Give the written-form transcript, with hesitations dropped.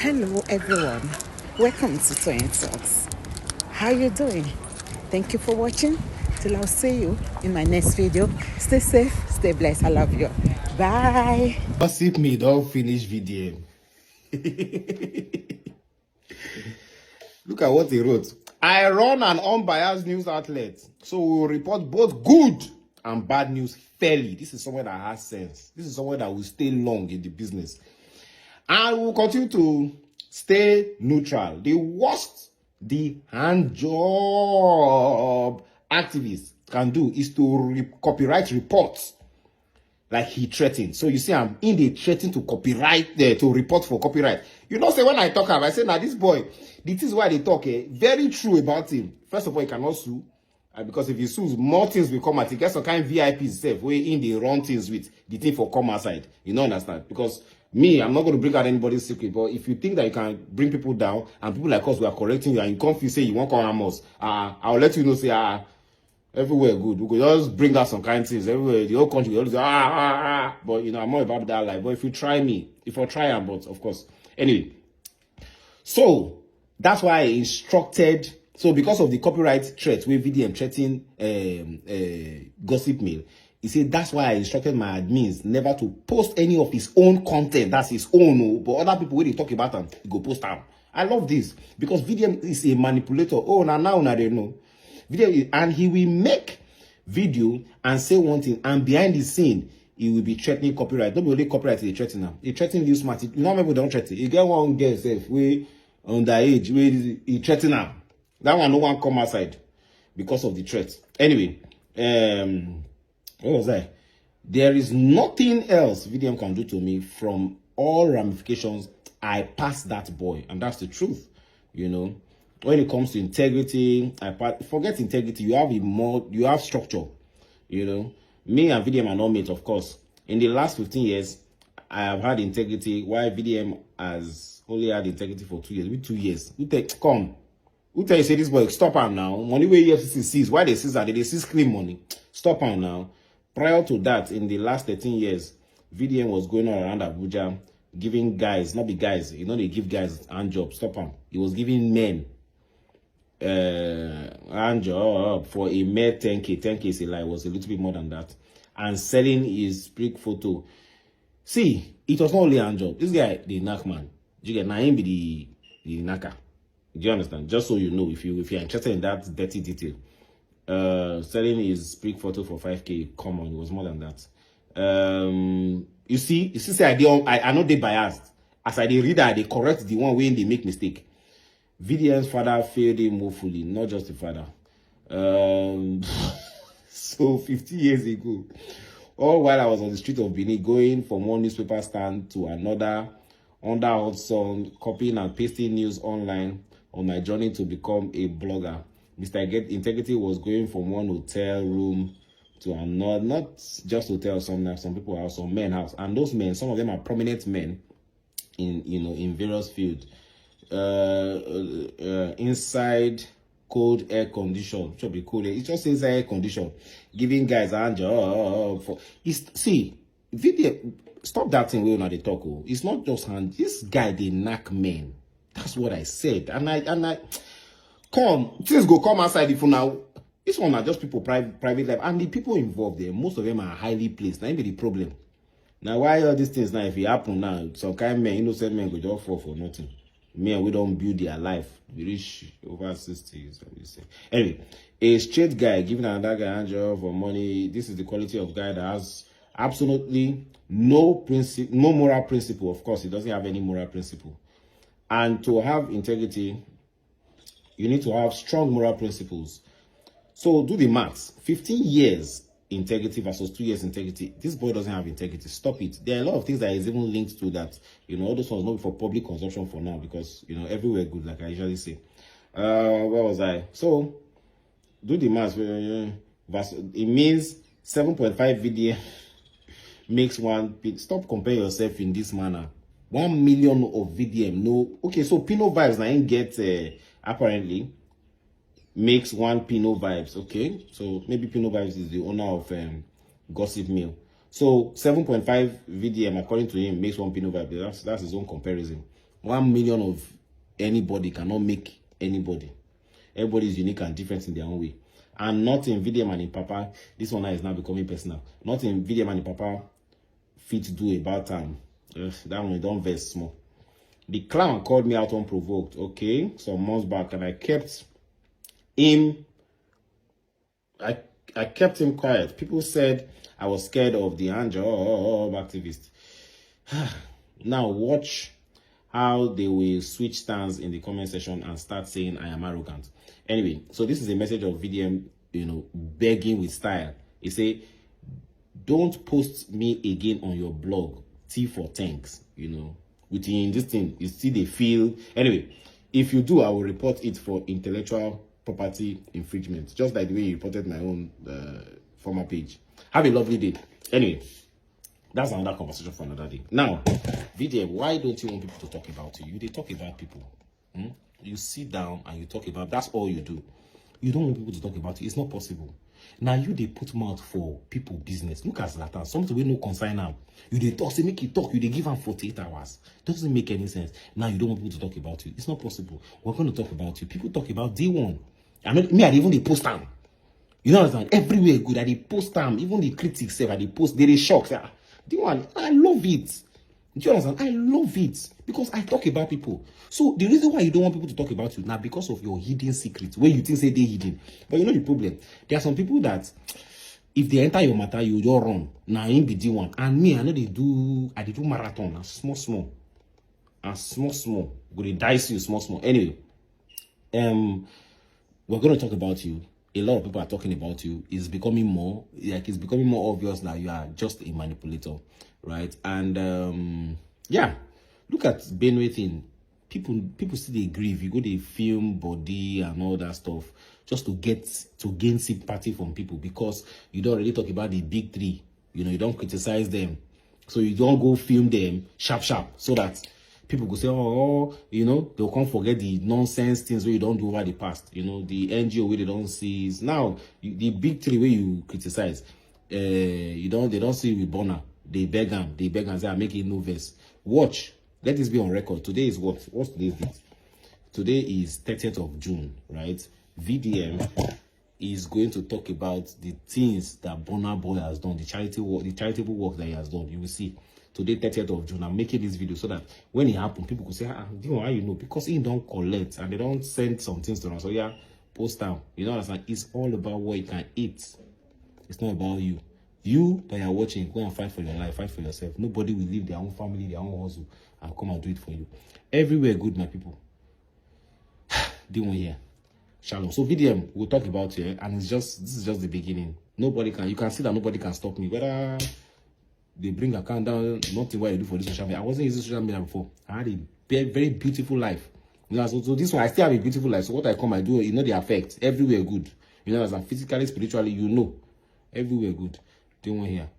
Hello everyone, welcome to Twin Talks. How you doing? Thank you for watching. Till I'll see you in my next video. Stay safe, stay blessed. I love you. Bye. Gossip me don't finish video. Look at what he wrote. I run an unbiased news outlet, so we will report both good and bad news fairly. This is someone that has sense. This is someone that will stay long in the business. And we will continue to stay neutral. The worst the hand job activists can do is to copyright reports like he threatened. So you see, I'm in the threatening to copyright there, to report for copyright. You know, say when I talk about, I say, now this boy, this is why they talk, very true about him. First of all, he cannot sue. Because if he sues, more things will come out. He gets some kind of VIP itself, where in the wrong things with the thing for come outside. You don't understand? Because me, I'm not going to bring out anybody's secret. But if you think that you can bring people down, and people like us, we are correcting you, and you come feel say you won't come harm us, I'll let you know, say, everywhere good. We could just bring out some kind of things. Everywhere, the whole country, always say, But, you know, I'm not about that life. But if you try me, if I try, but of course. Anyway. So, that's why I instructed. So, because of the copyright threat, where VDM threatening gossip mail, he said that's why I instructed my admins never to post any of his own content. That's his own. But other people, when they talk about them, he go post them. I love this. Because VDM is a manipulator. Oh, now they know. And he will make video and say one thing, and behind the scene he will be threatening copyright. Don't be only copyright he threatening now. He threatening you smart. You know people don't threaten. You get one girl self we underage where he threatening now. That one no one come outside because of the threat. Anyway, what was I? There is nothing else VDM can do to me from all ramifications. I pass that boy, and that's the truth, you know. When it comes to integrity, forget integrity. You have structure. You know, me and VDM are not mates, of course. In the last 15 years, I have had integrity, while VDM has only had integrity for 2 years. With 2 years, who tell you say this boy stop him now? Money where EFCC sees, why they seize that? They seize clean money. Stop him now. Prior to that, in the last 13 years, VDM was going on around Abuja, giving guys, not the guys, you know, they give guys hand job. Stop him. He was giving men hand job for a mere 10k. 10k is a lie, was a little bit more than that, and selling his brick photo. See, it was not only hand job. This guy, the knack man, you get now him be the knacker. Do you understand? Just so you know, if you're interested in that dirty detail, selling his brick photo for 5k, come on, it was more than that. You see, say I know they biased. As I read that, they correct the one when they make mistake. VDM's father failed him woefully, not just the father. So 50 years ago, all while I was on the street of Benin, going from one newspaper stand to another, under hot sun, copying and pasting news online on my journey to become a blogger, Mr. Integrity was going from one hotel room to another, not just hotel, some people have some men house, and those men, some of them are prominent men in various fields. Inside cold air condition, should be cool. It's just inside air condition, giving guys a hand job for. See, video. Stop that thing. We not they talk. It's not just hand. This guy they knack men. That's what I said. And I come. Things go come outside. If now this one are just people private life, and the people involved there, most of them are highly placed. That be the problem. Now why all these things now? If it happen now, some kind of men, innocent men, go just fall for nothing. Me and we don't build their life. We reach over 60s, let me say. Anyway, a straight guy giving another guy a job for money. This is the quality of guy that has absolutely no moral principle. Of course, he doesn't have any moral principle. And to have integrity, you need to have strong moral principles. So do the maths. 15 years integrity versus 2 years integrity. This boy doesn't have integrity. Stop it. There are a lot of things that is even linked to that. You know, all those ones not for public consumption for now, because you know everywhere good, like I usually say. Where was I? So do the math. It means 7.5 VDM makes one. Stop comparing yourself in this manner. 1 million of VDM. No. Okay, so Pino Vibes now ain't get apparently makes one Pino Vibes. Okay, so maybe Pino Vibes is the owner of Gossip Mill. So 7.5 VDM according to him makes one Pino Vibes. That's his own comparison. 1 million of anybody cannot make anybody. Everybody is unique and different in their own way. And not in VDM and in Papa, this one is now becoming personal. Not in VDM and in Papa fit do about time. That one don't vex small. The clown called me out unprovoked, okay, some months back, and I kept him quiet. People said I was scared of the job activist. Now watch how they will switch stands in the comment section and start saying I am arrogant. Anyway, so this is a message of VDM, begging with style. He say, don't post me again on your blog. T for thanks, within this thing, you see they feel. Anyway, if you do, I will report it for intellectual property infringement, just like the way you reported my own former page. Have a lovely day. Anyway, that's another conversation for another day. Now, VDM, why don't you want people to talk about you? They talk about people. You sit down and you talk about, that's all you do. You don't want people to talk about you. It's not possible. Now they put mouth for people business. Look at Zlatan, something we no concern now. They talk, say make you talk, they give them 48 hours. Doesn't make any sense. Now you don't want people to talk about you. It's not possible. We're going to talk about you. People talk about DeeOne. I even they post them. You know what I'm saying? Everywhere good. They post them. Even the critics say they post, they shock. Say, DeeOne, I love it. Do you understand? I love it because I talk about people. So the reason why you don't want people to talk about you now because of your hidden secrets, where you think say they hidden. But you know the problem. There are some people that if they enter your matter, you just run. Now in be DeeOne. And me, I know they do marathon and small. Go they dice you small. Anyway, we're going to talk about you. A lot of people are talking about you. It's becoming more obvious that you are just a manipulator, right? And yeah, look at Benway thing. People still they grieve. You go they film body and all that stuff just to gain sympathy from people because you don't really talk about the big three. You don't criticize them, so you don't go film them sharp so that people go say, they'll come forget the nonsense things where you don't do over the past. The NGO where they don't see is now the big three where you criticize. They don't see with Bonner. They beg them say, I'm making no verse. Watch. Let this be on record. Today is what? What's today's date? Today is 30th of June, right? VDM is going to talk about the things that Bonner Boy has done, the charitable work that he has done. You will see. Today, 30th of June, I'm making this video so that when it happens, people could say, DeeOne, how you know? Because he don't collect and they don't send some things to us. So yeah, post down. You know what I'm saying? It's all about what you can eat. It's not about you. You that are watching, go and fight for your life, fight for yourself. Nobody will leave their own family, their own hustle, and come and do it for you. Everywhere good, my people. DeeOne here. Shalom. So VDM, we'll talk about here, and this is just the beginning. You can see that nobody can stop me. Whether they bring account down, nothing what I do for this social media. I wasn't using social media before. I had a very beautiful life. So this one, I still have a beautiful life. So what I do, the effect. Everywhere good. As I'm physically, spiritually, everywhere good. DeeOne here.